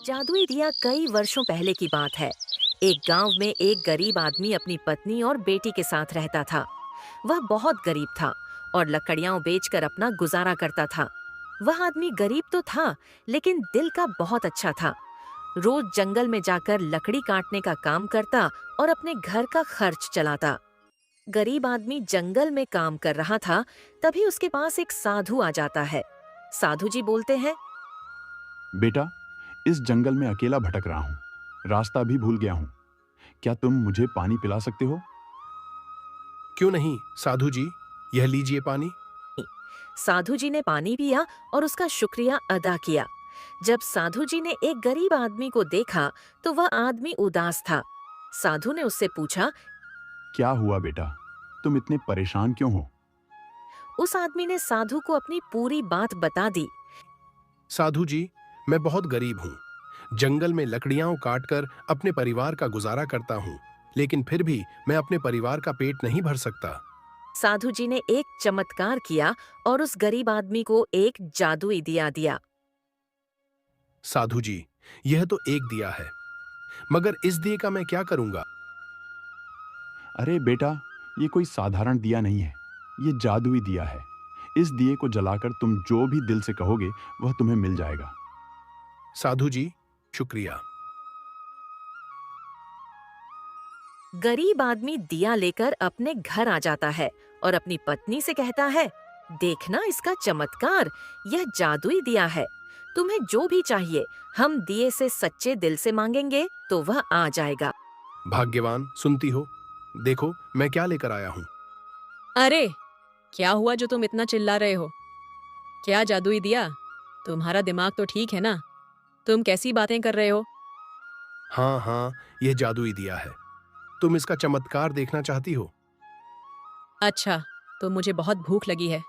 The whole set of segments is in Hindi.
जादुई दिया कई वर्षों पहले की बात है। एक गांव में एक गरीब आदमी अपनी पत्नी और बेटी के साथ रहता था। वह बहुत गरीब था और लकड़ियां बेचकर अपना गुजारा करता था। वह आदमी गरीब तो था, लेकिन दिल का बहुत अच्छा था। रोज जंगल में जाकर लकड़ी काटने का काम करता और अपने घर का खर्च चलाता। गरीब आदमी जंगल में काम कर रहा था, तभी उसके पास एक साधु आ जाता है। साधु जी बोलते हैं, बेटा, इस जंगल में अकेला भटक रहा हूँ। रास्ता भी भूल गया हूँ। क्या तुम मुझे पानी पिला सकते हो? क्यों नहीं साधु जी, यह लीजिए पानी। साधु जी ने पानी पिया और उसका शुक्रिया अदा किया। जब साधु जी ने एक गरीब आदमी को देखा, तो वह आदमी उदास था। साधु ने उससे पूछा। क्या हुआ बेटा? तुम इतने परेशान क्यों हो? उस आदमी ने साधु को अपनी पूरी बात बता दी। साधु जी, मैं बहुत गरीब हूँ। जंगल में लकड़ियां काटकर अपने परिवार का गुजारा करता हूँ, लेकिन फिर भी मैं अपने परिवार का पेट नहीं भर सकता। साधु जी ने एक चमत्कार किया और उस गरीब आदमी को एक जादुई दिया दिया। साधु जी, यह तो एक दिया है, मगर इस दिए का मैं क्या करूंगा? अरे बेटा, ये कोई साधारण दिया नहीं है। ये जादुई दिया है। इस दिए को जलाकर तुम जो भी दिल से कहोगे वह तुम्हें मिल जाएगा। साधु जी, शुक्रिया। गरीब आदमी दिया लेकर अपने घर आ जाता है और अपनी पत्नी से कहता है, देखना इसका चमत्कार, यह जादुई दिया है। तुम्हें जो भी चाहिए, हम दिए से सच्चे दिल से मांगेंगे तो वह आ जाएगा। भाग्यवान, सुनती हो? देखो मैं क्या लेकर आया हूँ। अरे, क्या हुआ जो तुम इतना चिल्ला रहे हो? क्या जादुई दिया? तुम्हारा दिमाग तो ठीक है ना? तुम कैसी बातें कर रहे हो? हाँ हाँ, यह जादुई दिया है। तुम इसका चमत्कार देखना चाहती हो? अच्छा, तो मुझे बहुत भूख लगी है।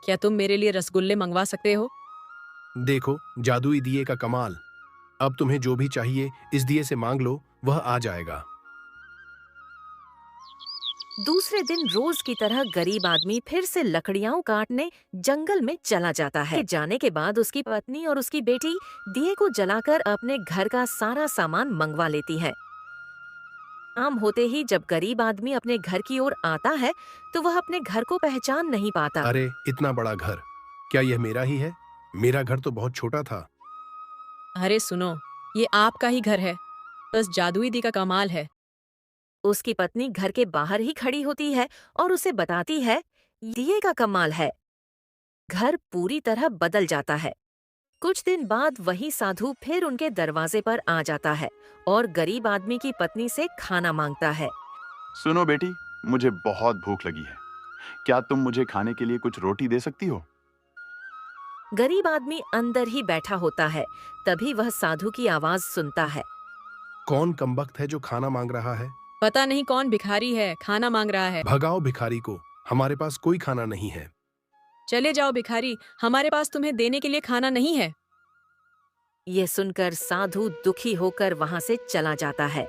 क्या तुम मेरे लिए रसगुल्ले मंगवा सकते हो? देखो, जादुई दिए का कमाल। अब तुम्हें जो भी चाहिए इस दिए से मांग लो, वह आ जाएगा। दूसरे दिन रोज की तरह गरीब आदमी फिर से लकड़ियां काटने जंगल में चला जाता है। जाने के बाद उसकी पत्नी और उसकी बेटी दिए को जलाकर अपने घर का सारा सामान मंगवा लेती है। शाम होते ही जब गरीब आदमी अपने घर की ओर आता है, तो वह अपने घर को पहचान नहीं पाता। अरे, इतना बड़ा घर! क्या यह मेरा ही है? मेरा घर तो बहुत छोटा था। अरे सुनो, ये आपका ही घर है। बस जादुई दी का कमाल है। उसकी पत्नी घर के बाहर ही खड़ी होती है और उसे बताती है, दिए का कमाल है। घर पूरी तरह बदल जाता है। कुछ दिन बाद वही साधु फिर उनके दरवाजे पर आ जाता है और गरीब आदमी की पत्नी से खाना मांगता है। सुनो बेटी, मुझे बहुत भूख लगी है। क्या तुम मुझे खाने के लिए कुछ रोटी दे सकती हो? गरीब आदमी अंदर ही बैठा होता है। तभी वह साधु की आवाज सुनता है। कौन कमबख्त है जो खाना मांग रहा है? पता नहीं कौन भिखारी है, खाना मांग रहा है। भगाओ भिखारी को, हमारे पास कोई खाना नहीं है। चले जाओ भिखारी, हमारे पास तुम्हें देने के लिए खाना नहीं है। ये सुनकर साधु दुखी होकर वहां से चला जाता है।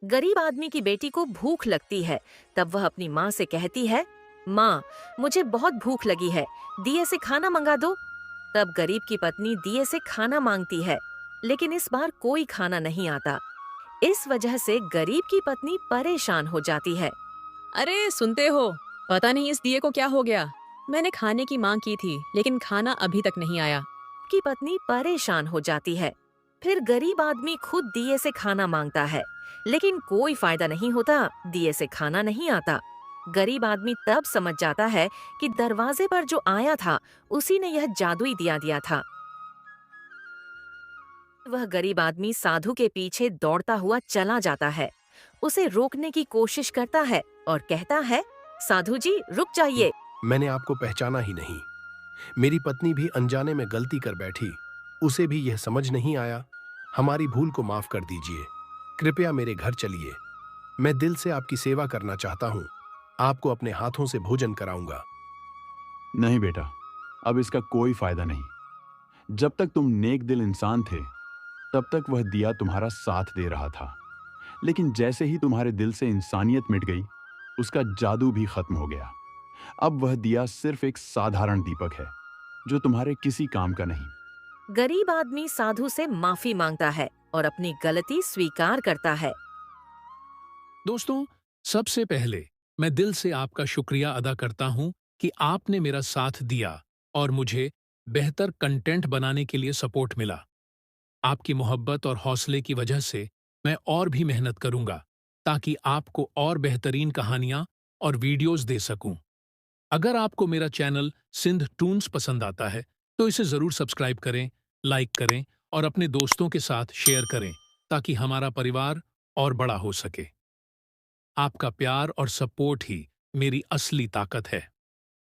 गरीब आदमी की बेटी को भूख लगती है। तब वह अपनी माँ से कहती है, माँ, मुझे बहुत भूख लगी है, दिए से खाना मंगा दो। तब गरीब की पत्नी दिए से खाना मांगती है, लेकिन इस बार कोई खाना नहीं आता। इस वजह से गरीब की पत्नी परेशान हो जाती है। अरे सुनते हो, पता नहीं इस दिए को क्या हो गया। मैंने खाने की मांग की थी, लेकिन खाना अभी तक नहीं आया। की पत्नी परेशान हो जाती है। फिर गरीब आदमी खुद दिए से खाना मांगता है, लेकिन कोई फायदा नहीं होता, दिए से खाना नहीं आता। गरीब आदमी तब समझ जाता है कि दरवाजे पर जो आया था, उसी ने यह जादुई दिया दिया था। वह गरीब आदमी साधु के पीछे दौड़ता हुआ चला जाता है। उसे रोकने की कोशिश करता है और कहता है, साधु जी रुक जाइए। मैंने आपको पहचाना ही नहीं। मेरी पत्नी भी अनजाने में गलती कर बैठी, उसे भी यह समझ नहीं आया। हमारी भूल को माफ कर दीजिए। कृपया मेरे घर चलिए। मैं दिल से आपकी सेवा करना चाहता हूँ। आपको अपने हाथों से भोजन कराऊंगा। नहीं बेटा, अब इसका कोई फायदा नहीं। जब तक तुम नेक दिल इंसान थे, तब तक वह दिया तुम्हारा साथ दे रहा था। लेकिन जैसे ही तुम्हारे दिल से इंसानियत मिट गई, उसका जादू भी खत्म हो गया। अब वह दिया सिर्फ एक साधारण दीपक है, जो तुम्हारे किसी काम का नहीं। गरीब आदमी साधु से माफी मांगता है और अपनी गलती स्वीकार करता है। दोस्तों, सबसे पहले मैं दिल से आपका शुक्रिया अदा करता हूं कि आपने मेरा साथ दिया और मुझे बेहतर कंटेंट बनाने के लिए सपोर्ट मिला। आपकी मोहब्बत और हौसले की वजह से मैं और भी मेहनत करूंगा ताकि आपको और बेहतरीन कहानियां और वीडियोस दे सकूं। अगर आपको मेरा चैनल सिंध टून्स पसंद आता है तो इसे जरूर सब्सक्राइब करें, लाइक करें और अपने दोस्तों के साथ शेयर करें ताकि हमारा परिवार और बड़ा हो सके। आपका प्यार और सपोर्ट ही मेरी असली ताकत है।